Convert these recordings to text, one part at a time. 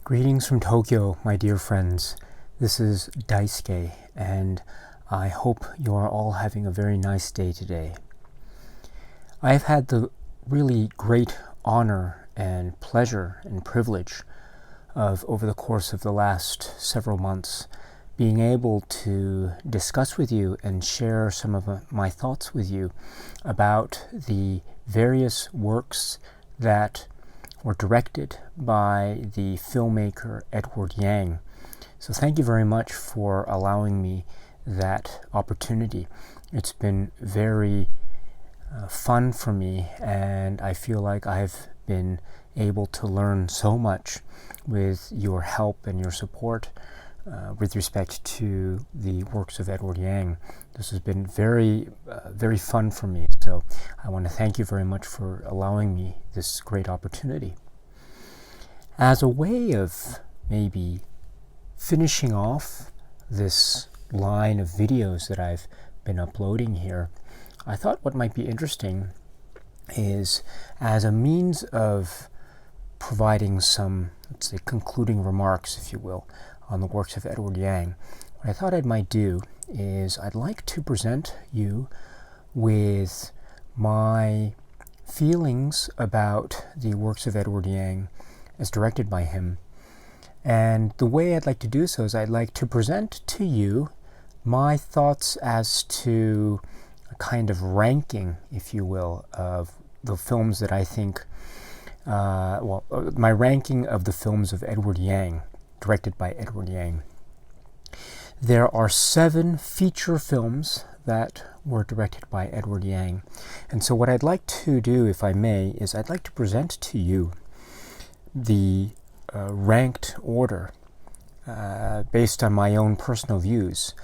Greetings from Tokyo, my dear friends. This is Daisuke, and I hope you are all having a very nice day today. I have had the really great honor and pleasure and privilege of, over the course of the last several months, being able to discuss with you and share some of my thoughts with you about the various works that were directed by the filmmaker Edward Yang. So thank you very much for allowing me that opportunity. It's been very fun for me, and I feel like I've been able to learn so much with your help and your support with respect to the works of Edward Yang. This has been very fun for me, so I want to thank you very much for allowing me this great opportunity. As a way of maybe finishing off this line of videos that I've been uploading here, I thought what might be interesting is, as a means of providing some, let's say, concluding remarks, if you will, on the works of Edward Yang, what I thought I might do is I'd like to present you with my feelings about the works of Edward Yang as directed by him. And the way I'd like to do so is I'd like to present to you my thoughts as to a kind of ranking, if you will, of the films that I think, my ranking of the films of Edward Yang, directed by Edward Yang. There are 7 feature films that were directed by Edward Yang. And so what I'd like to do, if I may, is I'd like to present to you the ranked order based on my own personal views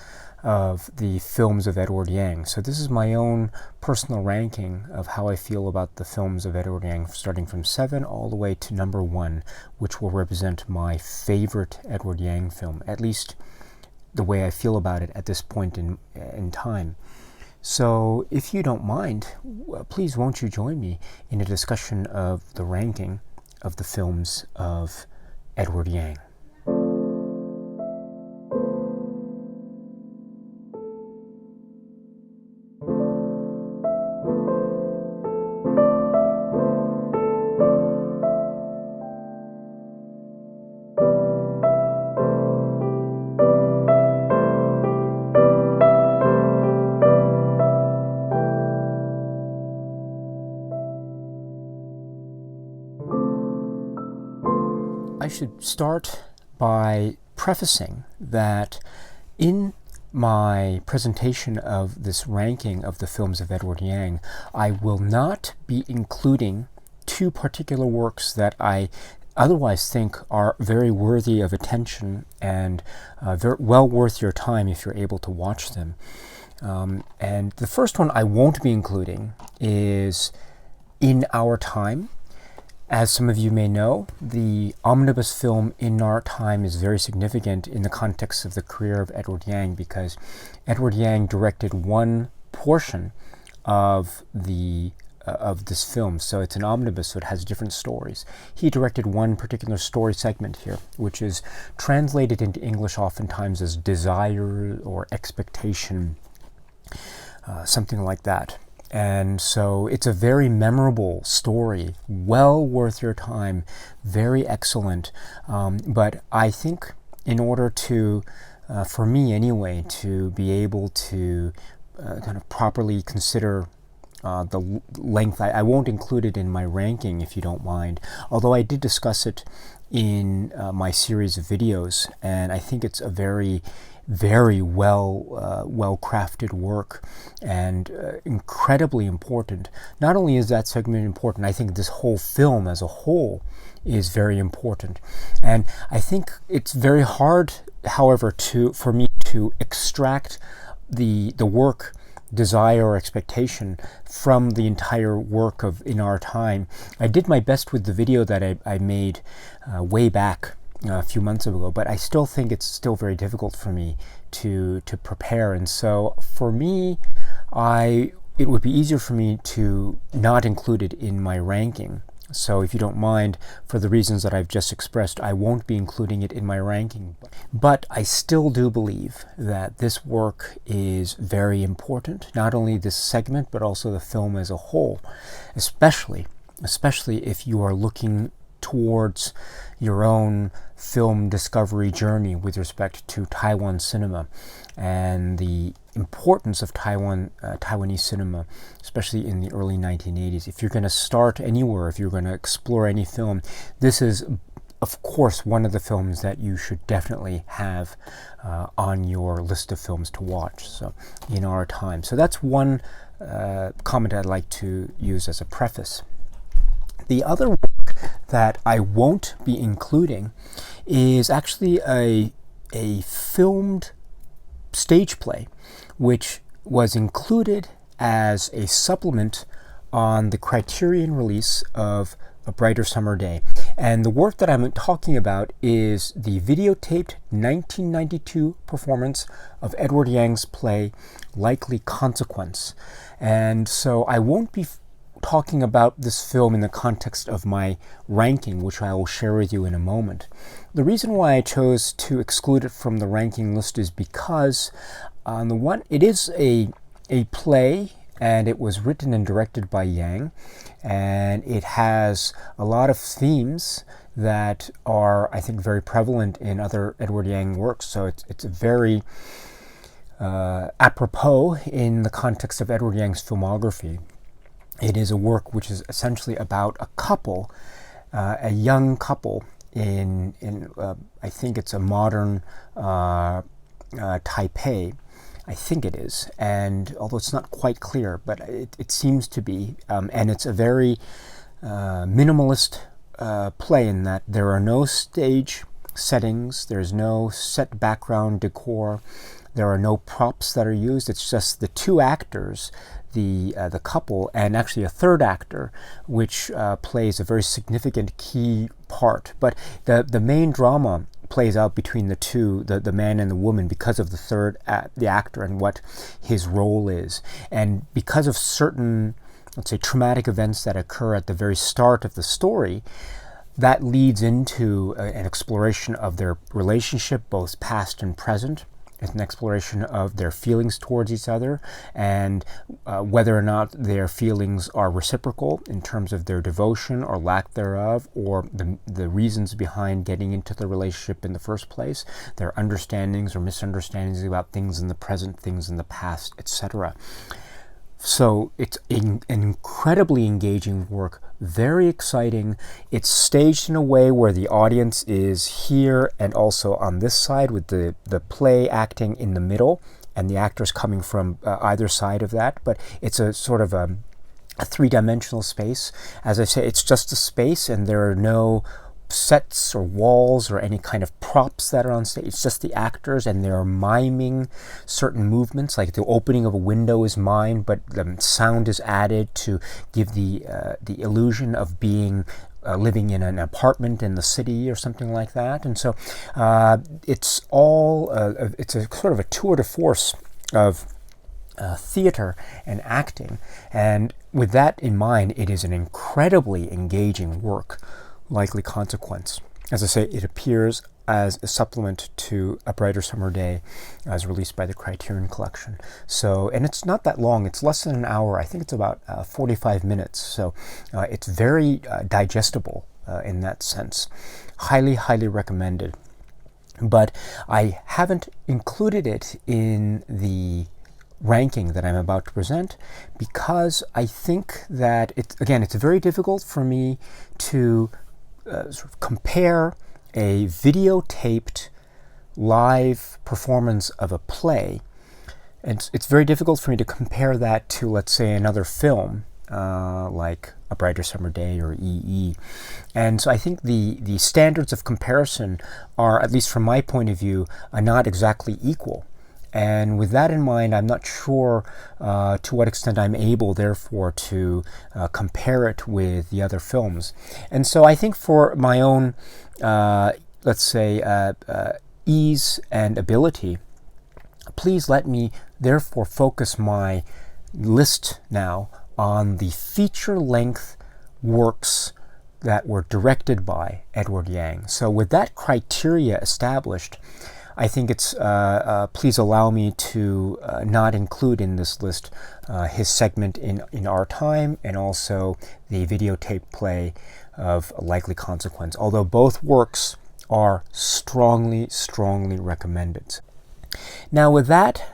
of the films of Edward Yang. So this is my own personal ranking of how I feel about the films of Edward Yang, starting from 7 all the way to number 1, which will represent my favorite Edward Yang film, at least the way I feel about it at this point in time. So if you don't mind, please won't you join me in a discussion of the ranking of the films of Edward Yang. I should start by prefacing that in my presentation of this ranking of the films of Edward Yang, I will not be including 2 particular works that I otherwise think are very worthy of attention and very well worth your time if you're able to watch them. And the first one I won't be including is In Our Time. As some of you may know, the omnibus film In Our Time is very significant in the context of the career of Edward Yang, because Edward Yang directed one portion of this film. So it's an omnibus, so it has different stories. He directed one particular story segment here, which is translated into English oftentimes as desire or expectation, something like that. And so it's a very memorable story, well worth your time, very excellent. But I think in order to, for me anyway, to be able to kind of properly consider the length, I won't include it in my ranking if you don't mind, although I did discuss it in my series of videos, and I think it's a very well crafted work, and incredibly important. Not only is that segment important, I think this whole film as a whole is very important. And I think it's very hard, however, for me to extract the work desire or expectation from the entire work of In Our Time. I did my best with the video that I made way back a few months ago, but I still think it's still very difficult for me to prepare. And so for me, it would be easier for me to not include it in my ranking So if you don't mind, for the reasons that I've just expressed, I won't be including it in my ranking. But I still do believe that this work is very important, not only this segment, but also the film as a whole, especially if you are looking towards your own film discovery journey with respect to Taiwan cinema and the importance of Taiwanese cinema, especially in the early 1980s. If you're going to start anywhere, if you're going to explore any film, this is, of course, one of the films that you should definitely have on your list of films to watch. So, in our time. So that's one comment I'd like to use as a preface. The other work that I won't be including is actually a filmed stage play, which was included as a supplement on the Criterion release of A Brighter Summer Day. And the work that I'm talking about is the videotaped 1992 performance of Edward Yang's play Likely Consequence. And so I won't be talking about this film in the context of my ranking, which I will share with you in a moment. The reason why I chose to exclude it from the ranking list is because, on the one, it is a play, and it was written and directed by Yang, and it has a lot of themes that are, I think, very prevalent in other Edward Yang works. So it's very apropos in the context of Edward Yang's filmography. It is a work which is essentially about a couple, a young couple in I think it's a modern Taipei. I think it is, and although it's not quite clear, but it seems to be, and it's a very minimalist play in that there are no stage settings, there's no set background decor, there are no props that are used. It's just the two actors, the couple, and actually a third actor, which plays a very significant key part. But the main drama plays out between the two, the man and the woman, because of the actor and what his role is, and because of certain, let's say, traumatic events that occur at the very start of the story. That leads into an exploration of their relationship, both past and present. It's an exploration of their feelings towards each other, and whether or not their feelings are reciprocal in terms of their devotion or lack thereof, or the reasons behind getting into the relationship in the first place, their understandings or misunderstandings about things in the present, things in the past, etc. So it's an incredibly engaging work, very exciting. It's staged in a way where the audience is here and also on this side, with the play acting in the middle and the actors coming from either side of that. But it's a sort of a three-dimensional space. As I say, it's just a space, and there are no sets or walls or any kind of props that are on stage. It's just the actors, and they're miming certain movements, like the opening of a window is mimed, but the sound is added to give the illusion of being living in an apartment in the city or something like that. And so it's all it's a sort of a tour de force of theater and acting, and with that in mind, it is an incredibly engaging work. Likely Consequence. As I say, it appears as a supplement to A Brighter Summer Day, as released by the Criterion Collection. So, and it's not that long. It's less than an hour. I think it's about 45 minutes. So it's very digestible in that sense. Highly, highly recommended. But I haven't included it in the ranking that I'm about to present because I think that it's very difficult for me to sort of compare a videotaped live performance of a play. And it's very difficult for me to compare that to, let's say, another film like A Brighter Summer Day or EE. And so I think the standards of comparison are, at least from my point of view, are not exactly equal. And with that in mind, I'm not sure to what extent I'm able, therefore, to compare it with the other films. And so I think for my own, let's say, ease and ability, please let me, therefore, focus my list now on the feature-length works that were directed by Edward Yang. So with that criteria established, I think it's, please allow me to not include in this list his segment in Our Time, and also the videotape play of A Likely Consequence, although both works are strongly recommended. Now, with that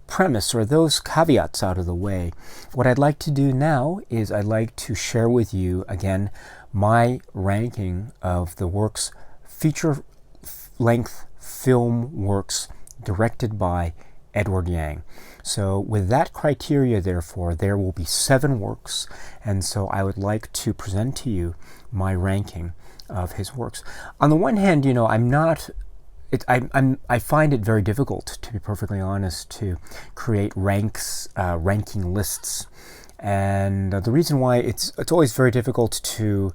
premise or those caveats out of the way, what I'd like to do now is I'd like to share with you again my ranking of the works, feature-length film works directed by Edward Yang. So with that criteria, therefore, there will be 7 works, and so I would like to present to you my ranking of his works. On the one hand, you know, I find it very difficult, to be perfectly honest, to create ranking lists, and the reason why it's always very difficult to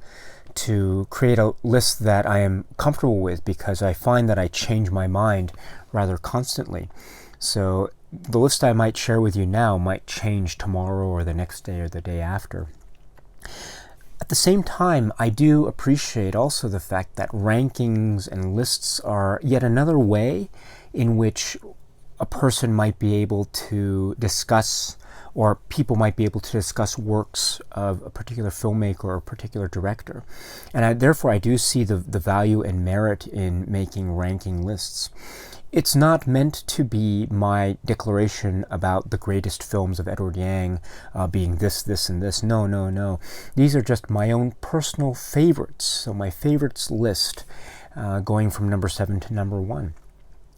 create a list that I am comfortable with, because I find that I change my mind rather constantly. So the list I might share with you now might change tomorrow or the next day or the day after. At the same time, I do appreciate also the fact that rankings and lists are yet another way in which a person might be able to discuss, or people might be able to discuss, works of a particular filmmaker or a particular director. And therefore, I do see the value and merit in making ranking lists. It's not meant to be my declaration about the greatest films of Edward Yang being this, and this. No. These are just my own personal favorites. So my favorites list going from number 7 to number 1.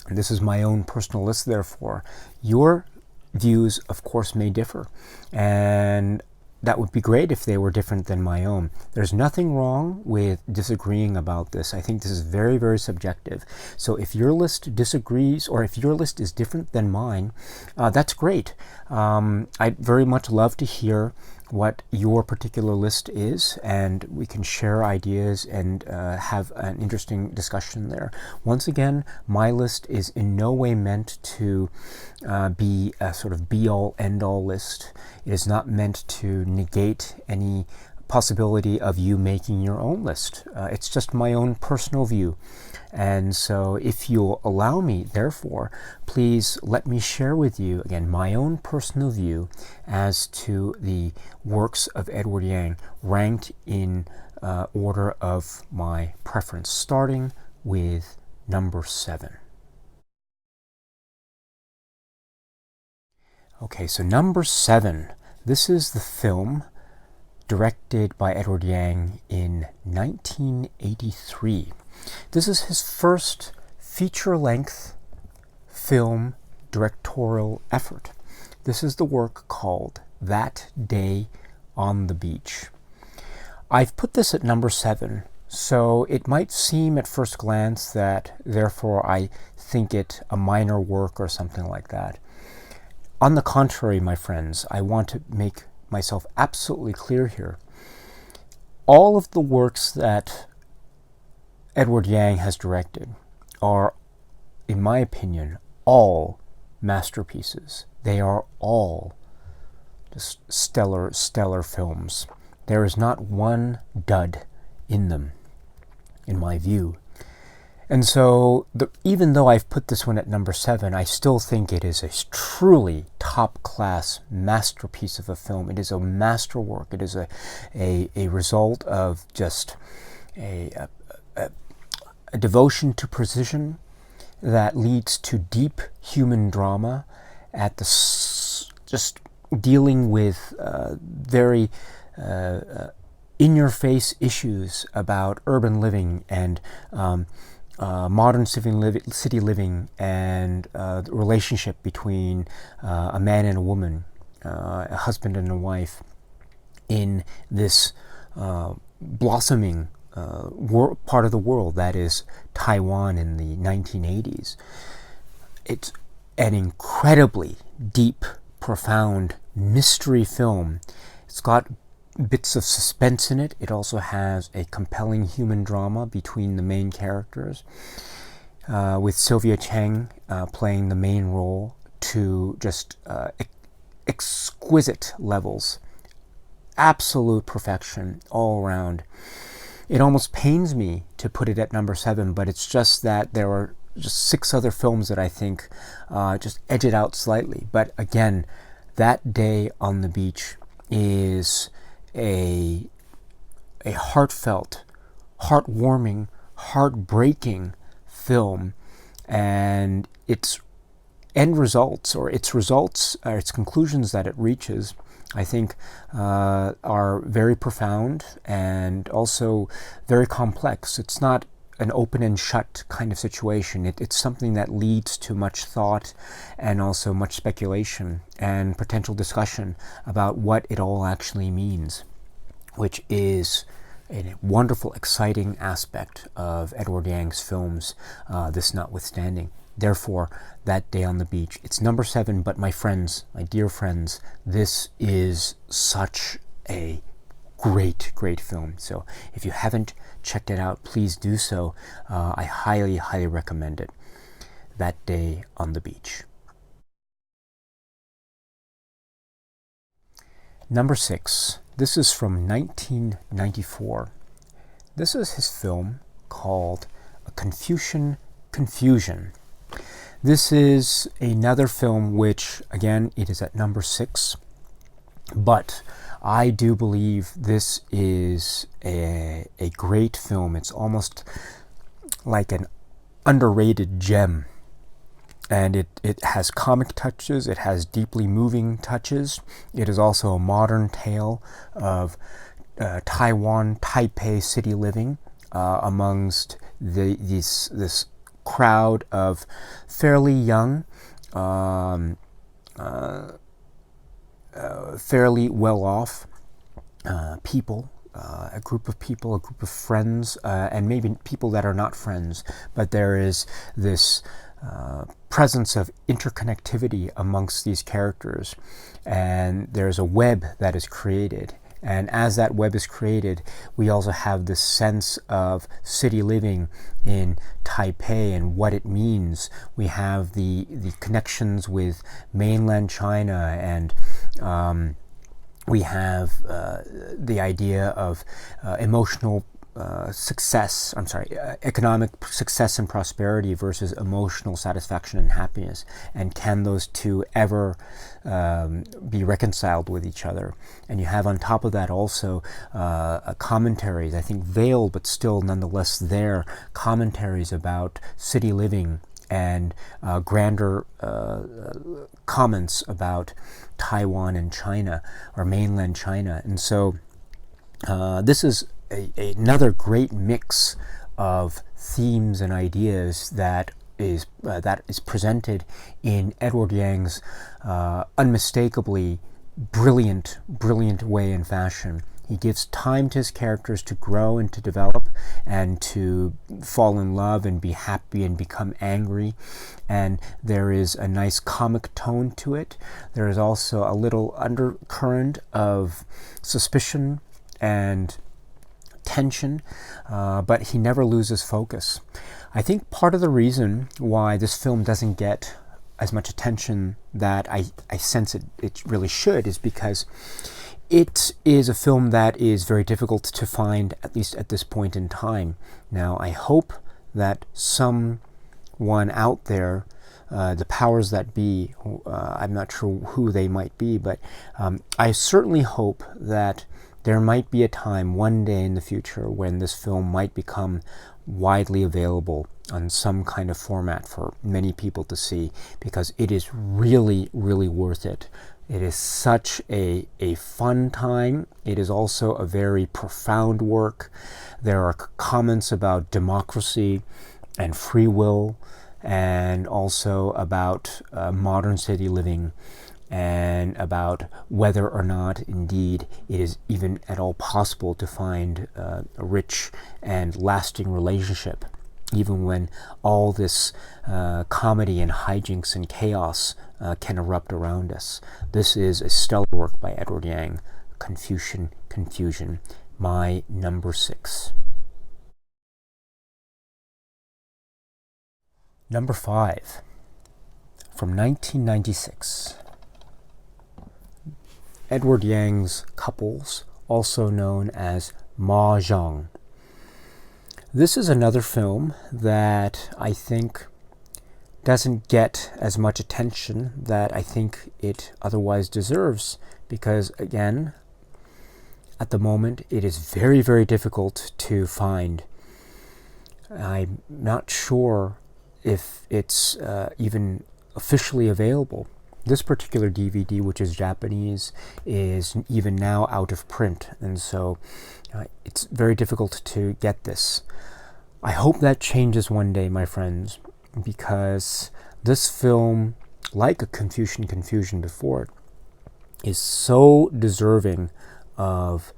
And this is my own personal list, therefore. Your views, of course, may differ. And that would be great if they were different than my own. There's nothing wrong with disagreeing about this. I think this is very subjective. So if your list disagrees, or if your list is different than mine, that's great. I'd very much love to hear what your particular list is, and we can share ideas and have an interesting discussion there. Once again, my list is in no way meant to be a sort of be-all, end-all list. It is not meant to negate any possibility of you making your own list. It's just my own personal view. And so if you'll allow me, therefore, please let me share with you, again, my own personal view as to the works of Edward Yang, ranked in order of my preference, starting with number 7. Okay, so number 7. This is the film directed by Edward Yang in 1983. This is his first feature-length film directorial effort. This is the work called That Day on the Beach. I've put this at number 7, so it might seem at first glance that therefore I think it a minor work or something like that. On the contrary, my friends, I want to make myself absolutely clear here. All of the works that Edward Yang has directed are, in my opinion, all masterpieces. They are all just stellar films. There is not one dud in them, in my view. And so, even though I've put this one at number 7, I still think it is a truly top-class masterpiece of a film. It is a masterwork. It is a result of just a devotion to precision that leads to deep human drama at the just dealing with very in-your-face issues about urban living and modern city living, and the relationship between a man and a woman, a husband and a wife, in this blossoming part of the world that is Taiwan in the 1980s. It's an incredibly deep, profound mystery film. It's got bits of suspense in it. It also has a compelling human drama between the main characters, with Sylvia Cheng playing the main role to just exquisite levels. absolute perfection all around. It almost pains me to put it at number 7, but it's just that there are just 6 other films that I think just edge it out slightly. But again, That Day on the Beach is a heartfelt, heartwarming, heartbreaking film, and its end results, or its conclusions that it reaches, I think are very profound and also very complex. It's not an open and shut kind of situation. It's something that leads to much thought and also much speculation and potential discussion about what it all actually means, which is a wonderful, exciting aspect of Edward Yang's films, this notwithstanding. Therefore, That Day on the Beach, it's number 7, but my friends, my dear friends, this is such a great, great film. So if you haven't checked it out, please do so. I highly, highly recommend it. That Day on the Beach. Number 6. This is from 1994. This is his film called A Confucian Confusion. This is another film which, again, it is at number 6, but I do believe this is a great film. It's almost like an underrated gem. And it has comic touches, it has deeply moving touches. It is also a modern tale of Taiwan, Taipei city living amongst this crowd of fairly young, fairly well-off people, a group of friends, and maybe people that are not friends, but there is this presence of interconnectivity amongst these characters, and there's a web that is created. And as that web is created, we also have this sense of city living in Taipei and what it means. We have the connections with mainland China, and we have the idea of emotional success, economic success and prosperity versus emotional satisfaction and happiness. And can those two ever be reconciled with each other? And you have on top of that also commentaries, I think veiled but still nonetheless there, commentaries about city living and grander comments about Taiwan and China, or mainland China. And so this is another great mix of themes and ideas that is presented in Edward Yang's unmistakably brilliant way and fashion. He gives time to his characters to grow and to develop and to fall in love and be happy and become angry. And there is a nice comic tone to it. There is also a little undercurrent of suspicion and tension, but he never loses focus. I think part of the reason why this film doesn't get as much attention that I sense it really should is because it is a film that is very difficult to find, at least at this point in time. Now, I hope that someone out there, the powers that be, I'm not sure who they might be, but I certainly hope that there might be a time one day in the future when this film might become widely available on some kind of format for many people to see, because it is really, really worth it. It is such a fun time. It is also a very profound work. There are comments about democracy and free will, and also about modern city living, and about whether or not indeed it is even at all possible to find a rich and lasting relationship, even when all this comedy and hijinks and chaos can erupt around us. This is a stellar work by Edward Yang, Confucian Confusion, my number 6. Number 5, from 1996. Edward Yang's couples also known as Mahjong. This is another film that I think doesn't get as much attention that I think it otherwise deserves, because again, at the moment it is very, very difficult to find. I'm not sure if it's even officially available. This particular DVD, which is Japanese, is even now out of print, and so it's very difficult to get this. I hope that changes one day, my friends, because this film, like a Confusion before it, is so deserving of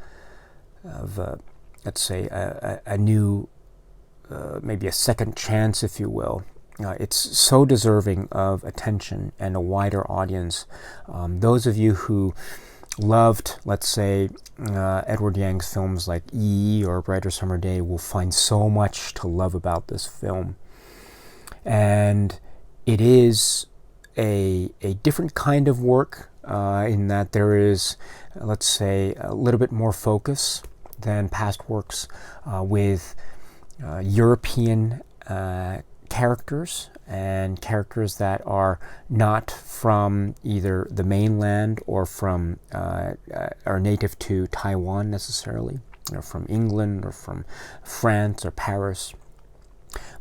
let's say, a new, maybe a second chance, if you will. It's so deserving of attention and a wider audience. Those of you who loved, let's say, Edward Yang's films like E or Brighter Summer Day will find so much to love about this film. And it is a different kind of work in that there is, let's say, a little bit more focus than past works with European characters, and characters that are not from either the mainland or from are native to Taiwan necessarily, or from England or from France or Paris.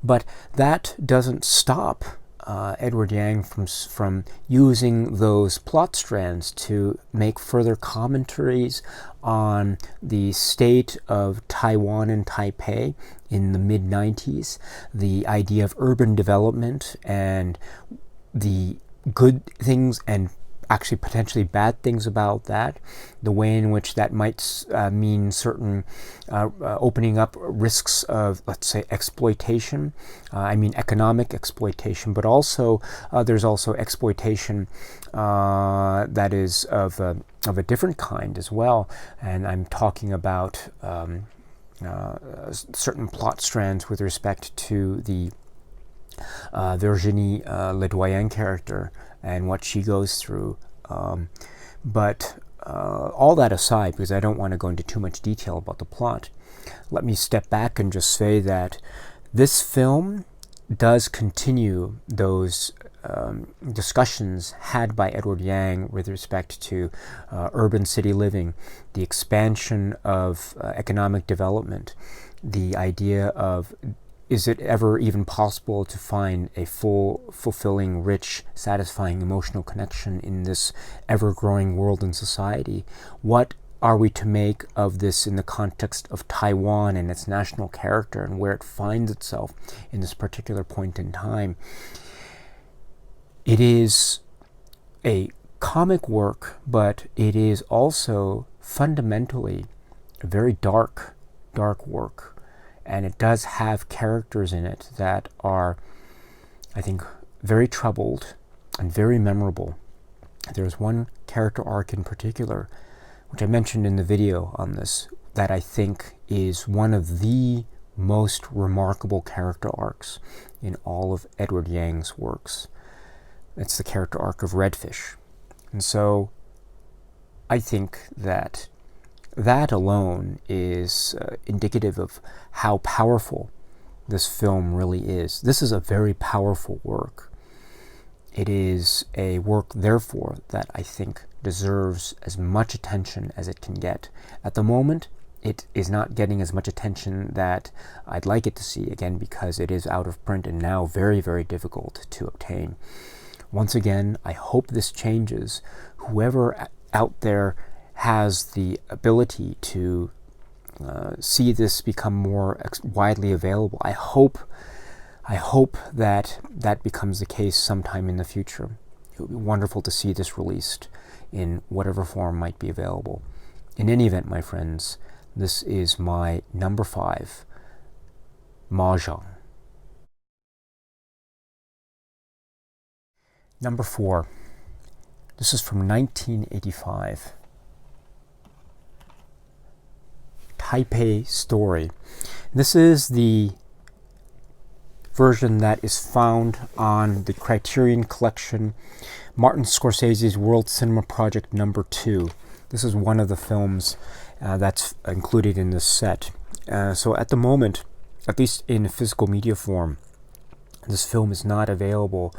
But that doesn't stop Edward Yang from using those plot strands to make further commentaries on the state of Taiwan and Taipei in the mid-90s, the idea of urban development and the good things and actually potentially bad things about that, the way in which that might mean certain opening up risks of, let's say, exploitation. I mean economic exploitation, but also there's also exploitation that is of a different kind as well. And I'm talking about certain plot strands with respect to the Virginie Ledoyen character and what she goes through. But all that aside, because I don't want to go into too much detail about the plot, let me step back and just say that this film does continue those discussions had by Edward Yang with respect to urban city living, the expansion of economic development, the idea of, is it ever even possible to find a full, fulfilling, rich, satisfying emotional connection in this ever-growing world and society? What are we to make of this in the context of Taiwan and its national character and where it finds itself in this particular point in time? It is a comic work, but it is also fundamentally a very dark work. And it does have characters in it that are, I think, very troubled and very memorable. There's one character arc in particular, which I mentioned in the video on this, that I think is one of the most remarkable character arcs in all of Edward Yang's works. It's the character arc of Redfish. And so I think that alone is indicative of how powerful this film really is. This is a very powerful work. It is a work, therefore, that I think deserves as much attention as it can get. At the moment, it is not getting as much attention that I'd like it to see, again, because it is out of print and now very, very difficult to obtain. Once again, I hope this changes. Whoever out there has the ability to see this become more widely available, I hope that becomes the case sometime in the future. It would be wonderful to see this released in whatever form might be available. In any event, my friends, this is my number 5, Mahjong. Number 4. This is from 1985. Taipei Story. This is the version that is found on the Criterion Collection, Martin Scorsese's World Cinema Project number 2. This is one of the films, that's included in this set. So at the moment, at least in physical media form, this film is not available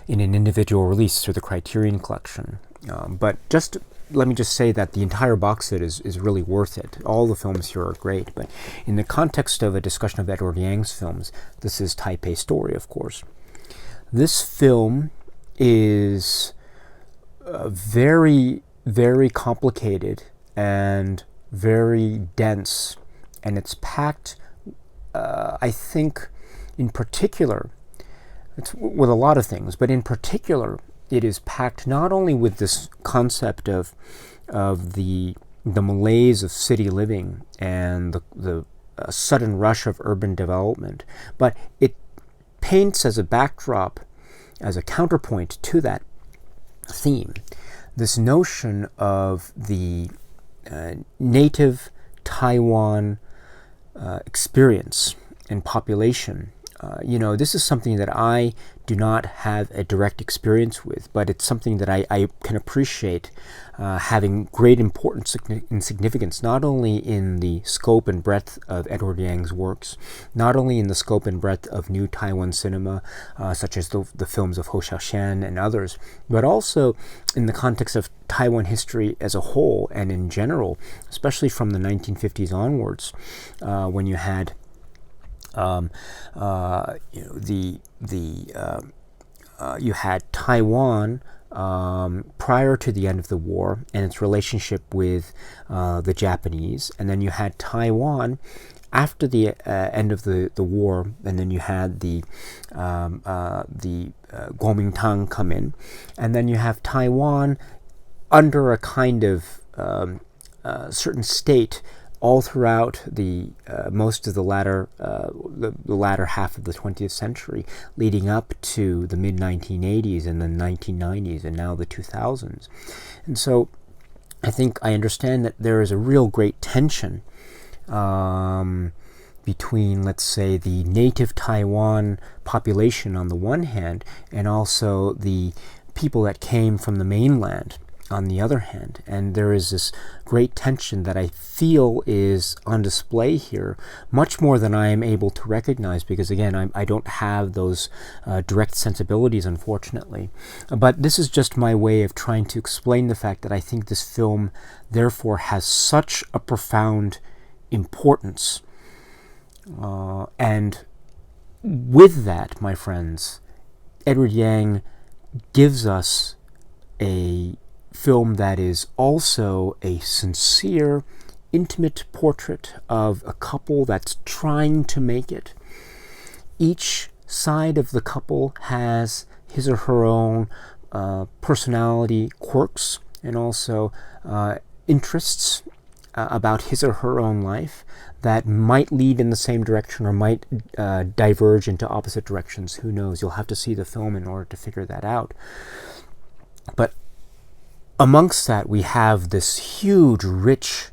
in an individual release through the Criterion Collection. But let me just say that the entire box set is really worth it. All the films here are great, but in the context of a discussion of Edward Yang's films, this is Taipei Story, of course. This film is very, very complicated and very dense, and it's packed, I think, in particular, it's with a lot of things, but in particular, it is packed not only with this concept of the malaise of city living and the sudden rush of urban development, but it paints as a backdrop, as a counterpoint to that theme, this notion of the native Taiwan experience and population. This is something that I do not have a direct experience with, but it's something that I can appreciate having great importance and significance, not only in the scope and breadth of Edward Yang's works, not only in the scope and breadth of New Taiwan cinema, such as the films of Ho Xiaoshan and others, but also in the context of Taiwan history as a whole and in general, especially from the 1950s onwards, when you had you had Taiwan prior to the end of the war and its relationship with the Japanese, and then you had Taiwan after the end of the war, and then you had the Kuomintang come in, and then you have Taiwan under a kind of certain state all throughout the most of the latter half of the 20th century, leading up to the mid-1980s and the 1990s and now the 2000s. And so I think I understand that there is a real great tension between, let's say, the native Taiwan population on the one hand, and also the people that came from the mainland on the other hand. And there is this great tension that I feel is on display here, much more than I am able to recognize, because again, I don't have those direct sensibilities, unfortunately. But this is just my way of trying to explain the fact that I think this film therefore has such a profound importance. And with that, my friends, Edward Yang gives us a film that is also a sincere, intimate portrait of a couple that's trying to make it. Each side of the couple has his or her own personality quirks and also interests about his or her own life that might lead in the same direction or might diverge into opposite directions. Who knows? You'll have to see the film in order to figure that out. But amongst that, we have this huge, rich,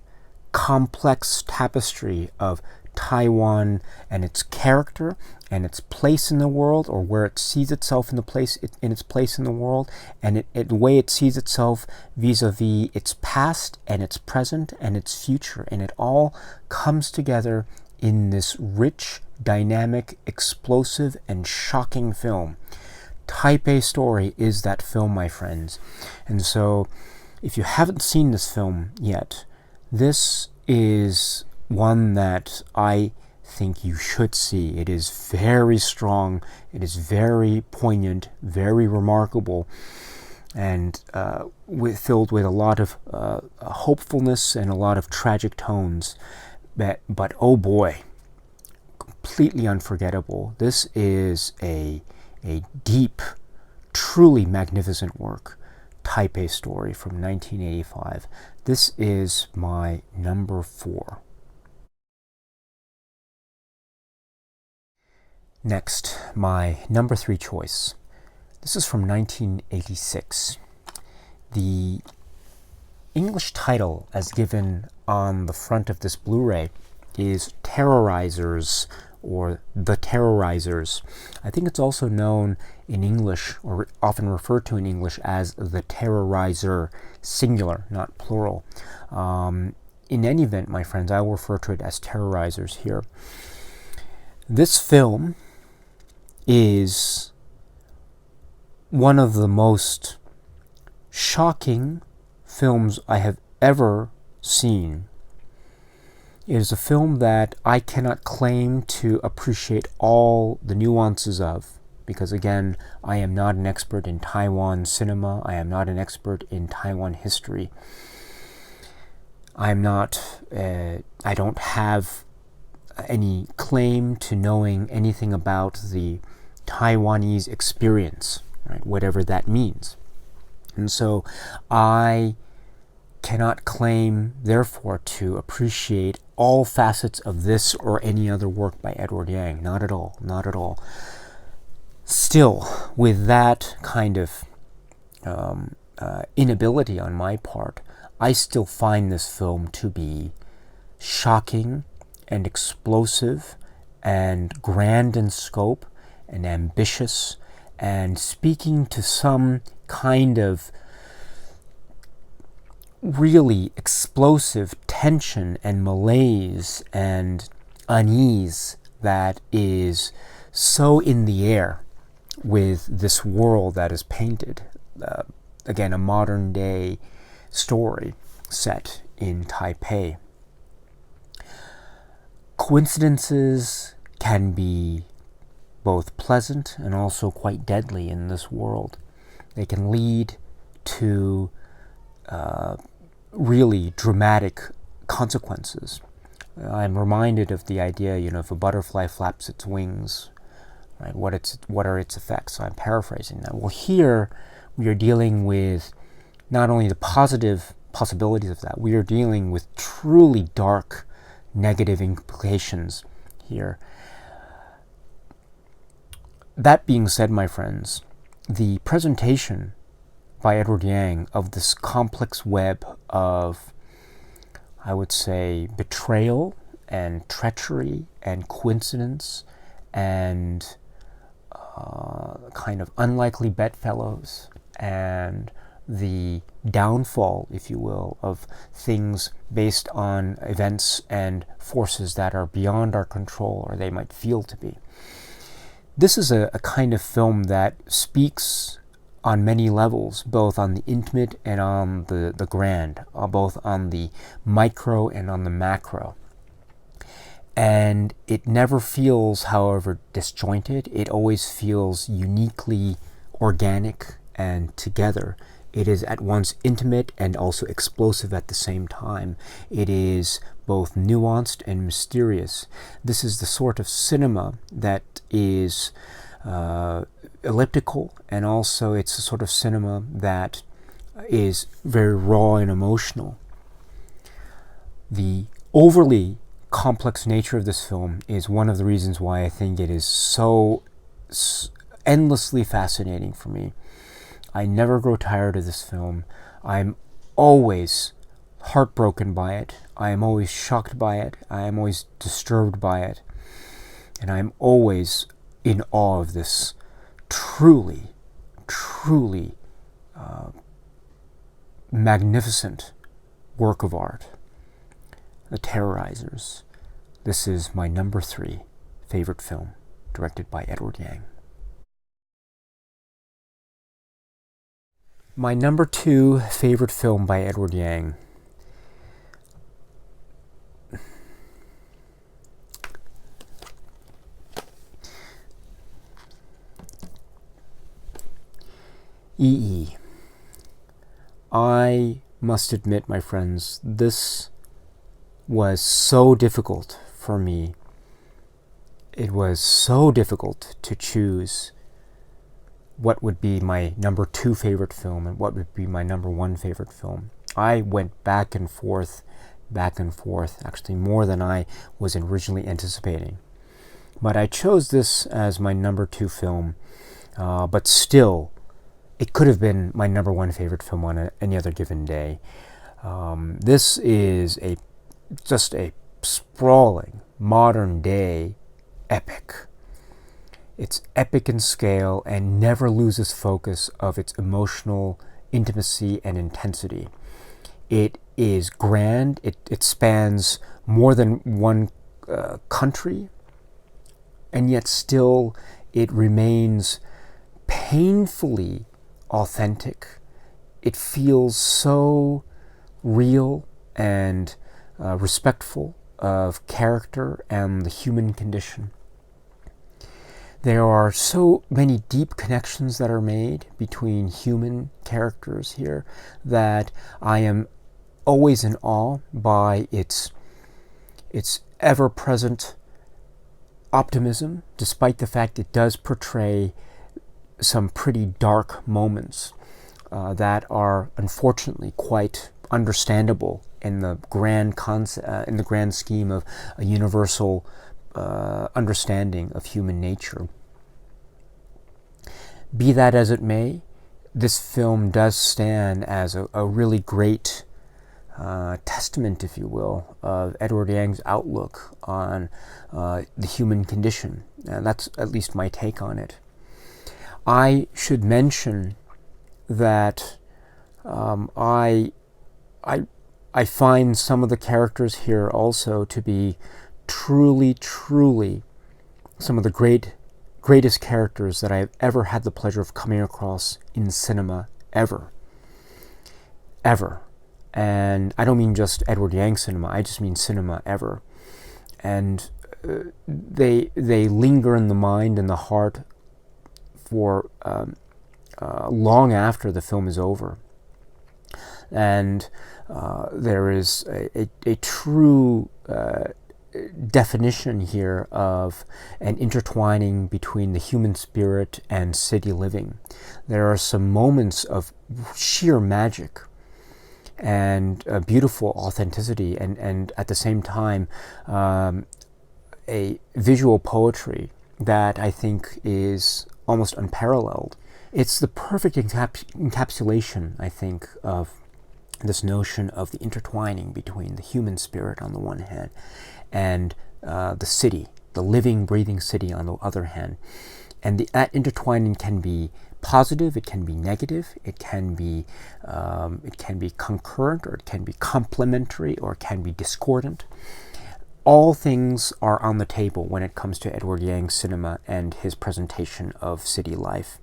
complex tapestry of Taiwan and its character and its place in the world, or where it sees itself in its place in the world, and the way it sees itself vis-a-vis its past and its present and its future. And it all comes together in this rich, dynamic, explosive, and shocking film. Taipei Story is that film, my friends. And so, if you haven't seen this film yet, this is one that I think you should see. It is very strong, it is very poignant, very remarkable, and filled with a lot of hopefulness and a lot of tragic tones. But oh boy, completely unforgettable. This is a deep, truly magnificent work, Taipei Story from 1985. This is my number 4. Next, my number 3 choice. This is from 1986. The English title, as given on the front of this Blu-ray, is Terrorizers, or The Terrorizers. I think it's also known in English, or often referred to in English, as The Terrorizer, singular, not plural. in any event, my friends, I will refer to it as terrorizers here. This film is one of the most shocking films I have ever seen. It is a film that I cannot claim to appreciate all the nuances of, because again, I am not an expert in Taiwan cinema. I am not an expert in Taiwan history. I don't have any claim to knowing anything about the Taiwanese experience, right? Whatever that means. And so I cannot claim, therefore, to appreciate all facets of this or any other work by Edward Yang. Not at all, not at all. Still, with that kind of inability on my part, I still find this film to be shocking and explosive and grand in scope and ambitious and speaking to some kind of really explosive tension and malaise and unease that is so in the air with this world that is painted. Again, a modern day story set in Taipei. Coincidences can be both pleasant and also quite deadly in this world. They can lead to really dramatic consequences. I'm reminded of the idea, if a butterfly flaps its wings, right, what are its effects? So I'm paraphrasing that. Well, here we are dealing with not only the positive possibilities of that, we are dealing with truly dark, negative implications here. That being said, my friends, the presentation by Edward Yang of this complex web of, I would say, betrayal and treachery and coincidence and kind of unlikely bedfellows and the downfall, if you will, of things based on events and forces that are beyond our control, or they might feel to be. This is a kind of film that speaks on many levels, both on the intimate and on the grand, both on the micro and on the macro. And it never feels, however, disjointed. It always feels uniquely organic and together. It is at once intimate and also explosive at the same time. It is both nuanced and mysterious. This is the sort of cinema that is elliptical, and also it's a sort of cinema that is very raw and emotional. The overly complex nature of this film is one of the reasons why I think it is so endlessly fascinating for me. I never grow tired of this film. I'm always heartbroken by it. I am always shocked by it. I am always disturbed by it. And I'm always in awe of this truly, truly magnificent work of art. The Terrorizers. This is my number 3 favorite film, directed by Edward Yang. My number 2 favorite film by Edward Yang. E.E. I must admit, my friends, this was so difficult for me. It was so difficult to choose what would be my number 2 favorite film and what would be my number 1 favorite film. I went back and forth, actually more than I was originally anticipating. But I chose this as my number 2 film, but still, it could have been my number 1 favorite film on any other given day. This is just a sprawling, modern-day epic. It's epic in scale and never loses focus of its emotional intimacy and intensity. It is grand. It spans more than one country, and yet still it remains painfully authentic. It feels so real and respectful of character and the human condition. There are so many deep connections that are made between human characters here that I am always in awe by its ever-present optimism, despite the fact it does portray some pretty dark moments that are unfortunately quite understandable in the grand scheme of a universal understanding of human nature. Be that as it may, this film does stand as a really great testament, if you will, of Edward Yang's outlook on the human condition. And that's at least my take on it. I should mention that I find some of the characters here also to be truly some of the greatest characters that I have ever had the pleasure of coming across in cinema ever. And I don't mean just Edward Yang cinema, I just mean cinema ever. And they linger in the mind and the heart for long after the film is over. And there is a true definition here of an intertwining between the human spirit and city living. There are some moments of sheer magic and beautiful authenticity, and at the same time a visual poetry that I think is almost unparalleled. It's the perfect encapsulation, I think, of this notion of the intertwining between the human spirit on the one hand and the city, the living, breathing city on the other hand. And that intertwining can be positive, it can be negative, it can be concurrent, or it can be complementary, or it can be discordant. All things are on the table when it comes to Edward Yang's cinema and his presentation of city life.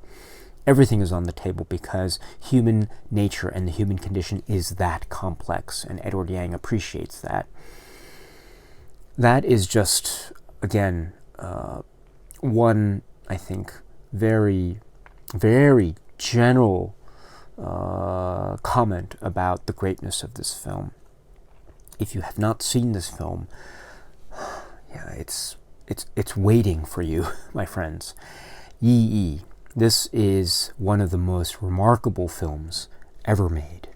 Everything is on the table because human nature and the human condition is that complex, and Edward Yang appreciates that. That is just, again, one, I think, very, very general comment about the greatness of this film. If you have not seen this film, yeah, it's waiting for you, my friends. Yi. This is one of the most remarkable films ever made.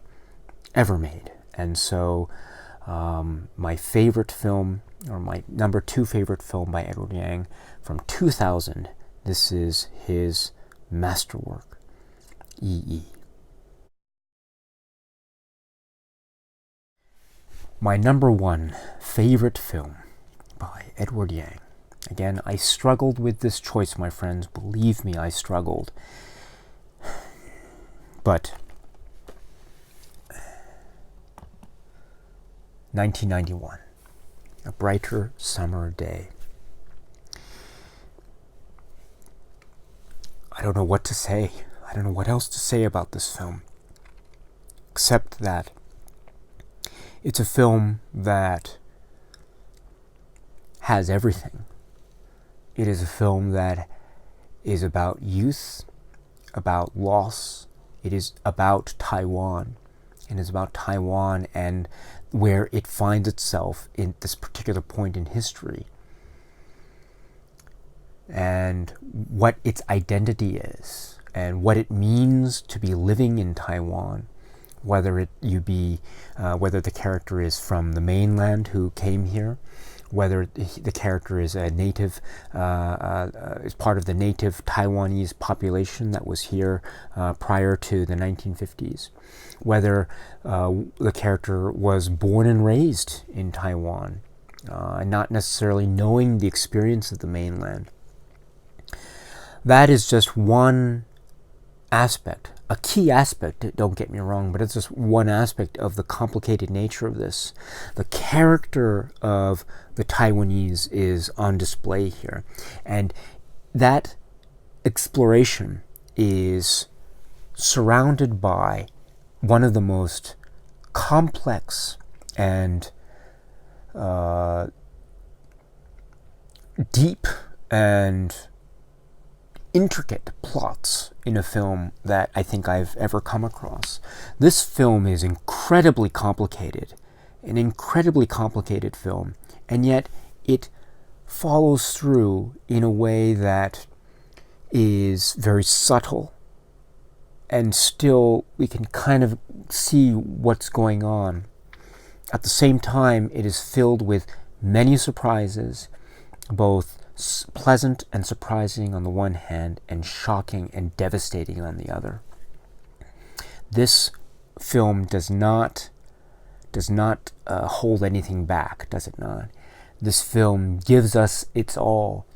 And so my favorite film, or my number 2 favorite film by Edward Yang from 2000, this is his masterwork, Yi. My number 1 favorite film by Edward Yang. Again, I struggled with this choice, my friends. Believe me, I struggled. But 1991, A Brighter Summer Day. I don't know what to say. I don't know what else to say about this film, except that it's a film that has everything. It is a film that is about youth, about loss. It is about Taiwan. It is about Taiwan and where it finds itself in this particular point in history, and what its identity is, and what it means to be living in Taiwan, whether the character is from the mainland who came here, whether the character is a native, is part of the native Taiwanese population that was here prior to the 1950s, whether the character was born and raised in Taiwan, and not necessarily knowing the experience of the mainland. That is just one aspect a key aspect, don't get me wrong, but it's just one aspect of the complicated nature of this. The character of the Taiwanese is on display here. And that exploration is surrounded by one of the most complex and deep and intricate plots in a film that I think I've ever come across. This film is incredibly complicated, an incredibly complicated film, and yet it follows through in a way that is very subtle, and still we can kind of see what's going on. At the same time, it is filled with many surprises, both pleasant and surprising on the one hand, and shocking and devastating on the other. This film does not hold anything back, does it not? This film gives us its all.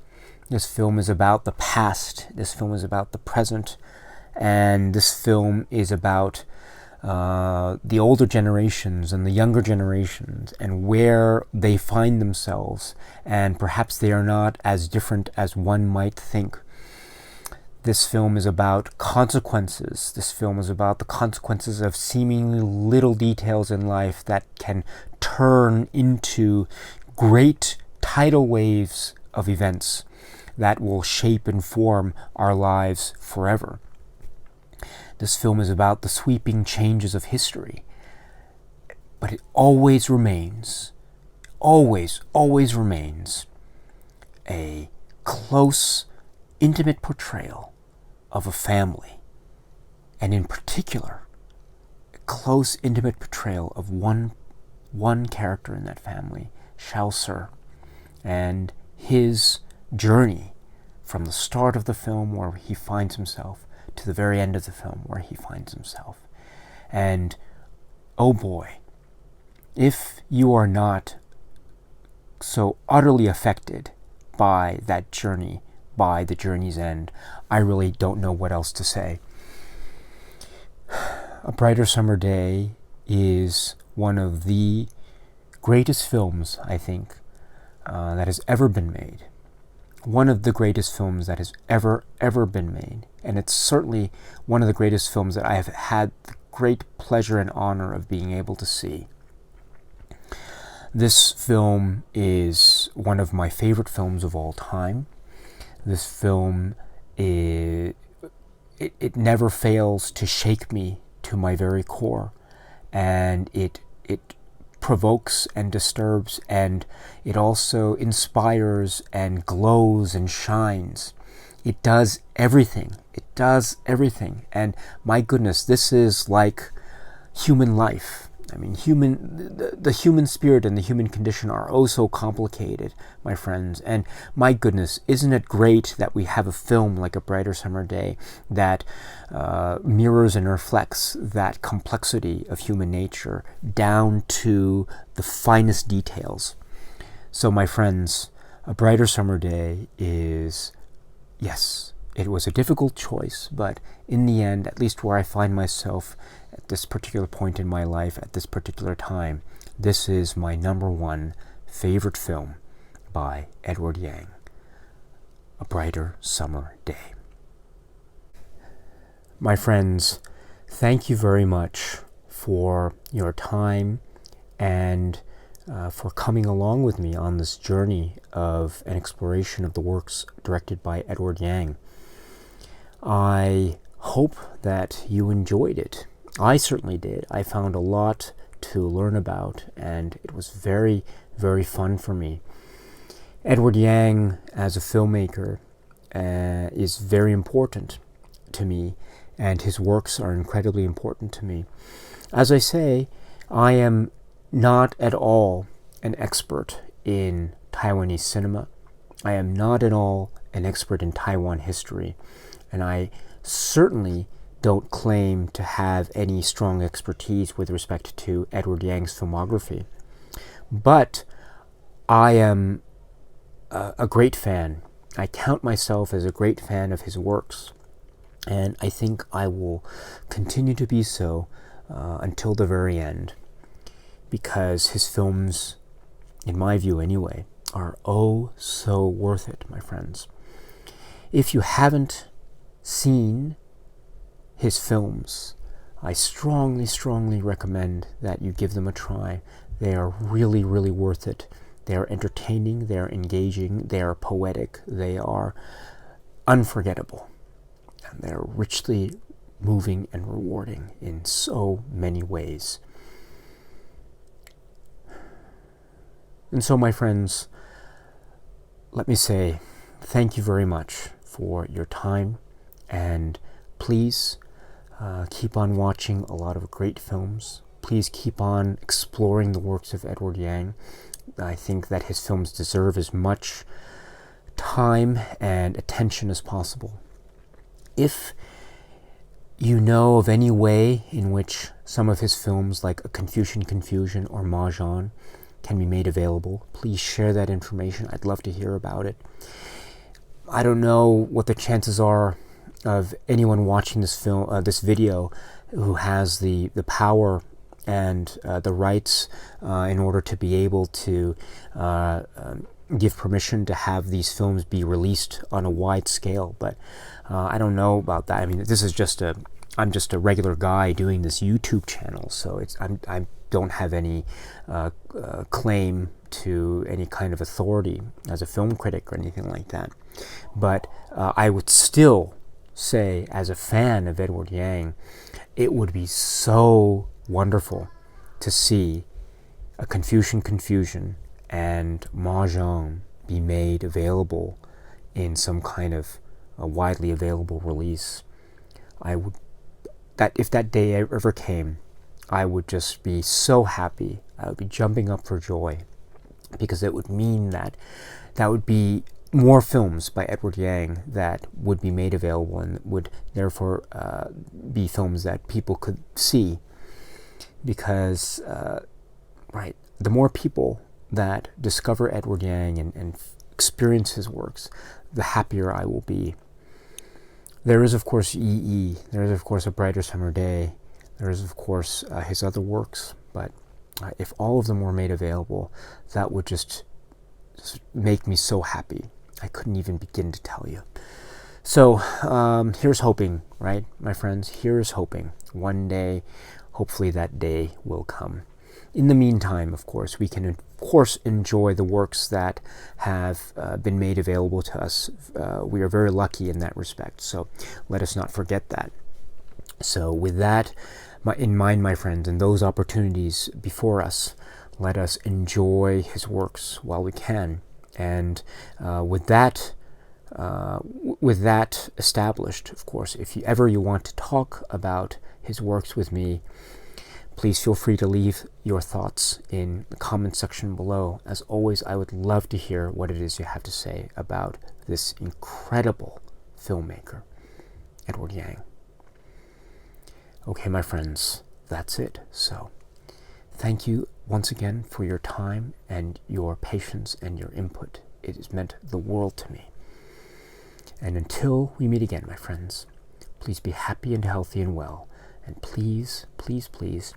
This film is about the past. This film is about the present. And this film is about the older generations and the younger generations and where they find themselves. And perhaps they are not as different as one might think. This film is about consequences. This film is about the consequences of seemingly little details in life that can turn into great tidal waves of events that will shape and form our lives forever. This film is about the sweeping changes of history, but it always remains, always remains a close, intimate portrayal of a family, and in particular, a close, intimate portrayal of one character in that family, Xiao Sir, and his journey from the start of the film where he finds himself to the very end of the film where he finds himself. And oh boy, if you are not so utterly affected by that journey, by the journey's end, I really don't know what else to say. A Brighter Summer Day is one of the greatest films, I think, that has ever been made. One of the greatest films that has ever been made. And it's certainly one of the greatest films that I have had the great pleasure and honor of being able to see. This film is one of my favorite films of all time. This film, it never fails to shake me to my very core. And it provokes and disturbs, and it also inspires and glows and shines. It does everything. It does everything. And my goodness, this is like human life. I mean, the human spirit and the human condition are oh so complicated, my friends. And my goodness, isn't it great that we have a film like A Brighter Summer Day that mirrors and reflects that complexity of human nature down to the finest details. So, my friends, A Brighter Summer Day is, yes, it was a difficult choice, but in the end, at least where I find myself at this particular point in my life, at this particular time, this is my number one favorite film by Edward Yang, A Brighter Summer Day. My friends, thank you very much for your time and for coming along with me on this journey of an exploration of the works directed by Edward Yang. I hope that you enjoyed it. I certainly did. I found a lot to learn about, and it was very, very fun for me. Edward Yang, as a filmmaker, is very important to me, and his works are incredibly important to me. As I say, I am not at all an expert in Taiwanese cinema. I am not at all an expert in Taiwan history, and I certainly don't claim to have any strong expertise with respect to Edward Yang's filmography. But I am a great fan. I count myself as a great fan of his works. And I think I will continue to be so until the very end, because his films, in my view anyway, are oh so worth it, my friends. If you haven't seen his films, I strongly, strongly recommend that you give them a try. They are really, really worth it. They are entertaining, they are engaging, they are poetic, they are unforgettable, and they are richly moving and rewarding in so many ways. And so, my friends, let me say thank you very much for your time, and please keep on watching a lot of great films. Please keep on exploring the works of Edward Yang. I think that his films deserve as much time and attention as possible. If you know of any way in which some of his films, like A Confucian or Mahjong, can be made available, please share that information. I'd love to hear about it. I don't know what the chances are of anyone watching this video who has the power and the rights in order to be able to give permission to have these films be released on a wide scale. But I don't know about that. I mean, this is I'm just a regular guy doing this YouTube channel, so I don't have any claim to any kind of authority as a film critic or anything like that. But I would still say, as a fan of Edward Yang, it would be so wonderful to see A Confucian and Mahjong be made available in some kind of a widely available release. If that day ever came, I would just be so happy. I would be jumping up for joy, because it would mean that would be more films by Edward Yang that would be made available, and would therefore be films that people could see. Because the more people that discover Edward Yang and experience his works, the happier I will be. There is, of course, E.E. There is, of course, A Brighter Summer Day. There is, of course, his other works. But if all of them were made available, that would just make me so happy. I couldn't even begin to tell you. So here's hoping, right, my friends? Here's hoping. One day, hopefully that day will come. In the meantime, of course, we can, of course, enjoy the works that have been made available to us. We are very lucky in that respect, so let us not forget that. So with that in mind, my friends, and those opportunities before us, let us enjoy his works while we can. And with that established, of course, if you want to talk about his works with me, please feel free to leave your thoughts in the comment section below. As always, I would love to hear what it is you have to say about this incredible filmmaker, Edward Yang. Okay, my friends, that's it. So, thank you once again for your time and your patience and your input. It has meant the world to me. And until we meet again, my friends, please be happy and healthy and well. And please, please, please,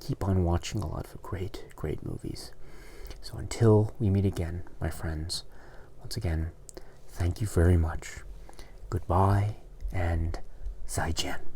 keep on watching a lot of great, great movies. So until we meet again, my friends, once again, thank you very much. Goodbye and 再见.